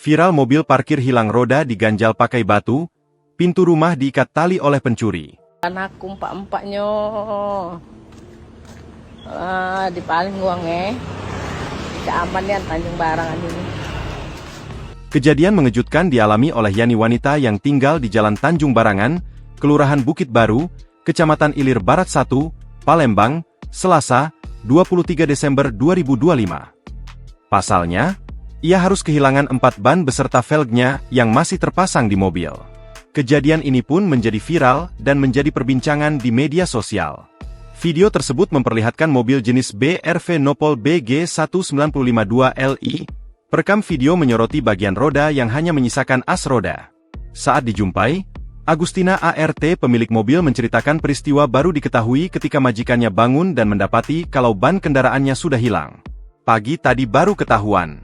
Viral mobil parkir hilang roda diganjal pakai batu, pintu rumah diikat tali oleh pencuri. Anakku empat-empatnya dipaling uangnya. Keaman ya Tanjung Barangan ini. Kejadian mengejutkan dialami oleh Yani wanita yang tinggal di Jalan Tanjung Barangan, Kelurahan Bukit Baru, Kecamatan Ilir Barat 1, Palembang, Selasa, 23 Desember 2025. Pasalnya, ia harus kehilangan 4 ban beserta velgnya yang masih terpasang di mobil. Kejadian ini pun menjadi viral dan menjadi perbincangan di media sosial. Video tersebut memperlihatkan mobil jenis BRV Nopol BG19552LI. Perekam video menyoroti bagian roda yang hanya menyisakan as roda. Saat dijumpai, Agustina ART pemilik mobil menceritakan peristiwa baru diketahui ketika majikannya bangun dan mendapati kalau ban kendaraannya sudah hilang. Pagi tadi baru ketahuan.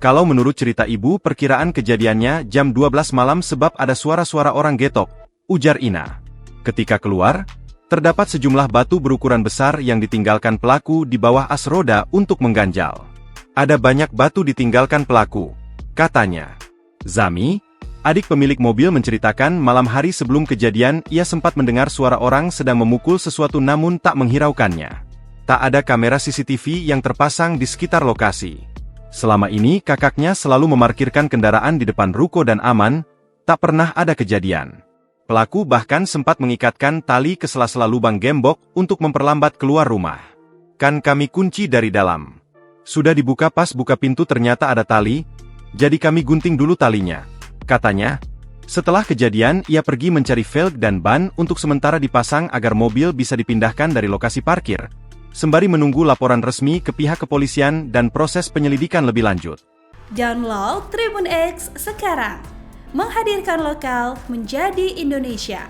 Kalau menurut cerita ibu, perkiraan kejadiannya jam 12 malam sebab ada suara-suara orang getok, ujar Ina. Ketika keluar, terdapat sejumlah batu berukuran besar yang ditinggalkan pelaku di bawah as roda untuk mengganjal. Ada banyak batu ditinggalkan pelaku, katanya. Zami, adik pemilik mobil menceritakan malam hari sebelum kejadian ia sempat mendengar suara orang sedang memukul sesuatu namun tak menghiraukannya. Tak ada kamera CCTV yang terpasang di sekitar lokasi. Selama ini kakaknya selalu memarkirkan kendaraan di depan ruko dan aman, tak pernah ada kejadian. Pelaku bahkan sempat mengikatkan tali ke sela-sela lubang gembok untuk memperlambat keluar rumah. Kan kami kunci dari dalam. Sudah dibuka pas buka pintu ternyata ada tali, jadi kami gunting dulu talinya, katanya. Setelah kejadian ia pergi mencari velg dan ban untuk sementara dipasang agar mobil bisa dipindahkan dari lokasi parkir, sembari menunggu laporan resmi ke pihak kepolisian dan proses penyelidikan lebih lanjut. Download Tribun X sekarang, menghadirkan lokal menjadi Indonesia.